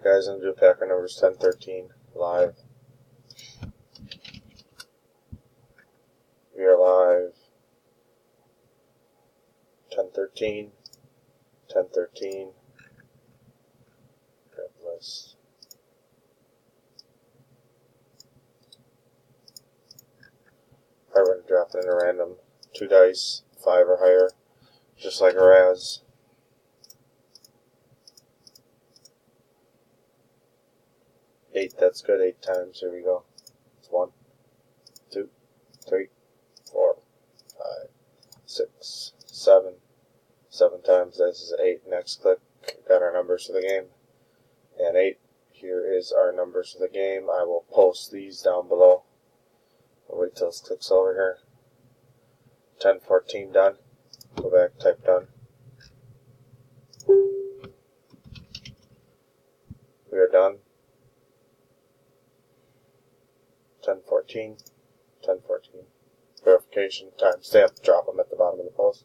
guys, I'm going to do Packer numbers 1013 live. We are live. 1013. 1013. Grab the list. I'm going to drop it in a random 2 dice, 5 or higher, just like a Raz. Eight, that's good. 8 times. Here we go. It's 1, 2, 3, 4, 5, 6, 7. 7 times. This is 8. Next click. Got our numbers for the game. And 8. Here is our numbers for the game. I will post these down below. I'll wait till this clicks over here. 1014 done. Go back, type done. We are done. 1014. 1014. Verification, timestamp, drop them at the bottom of the post.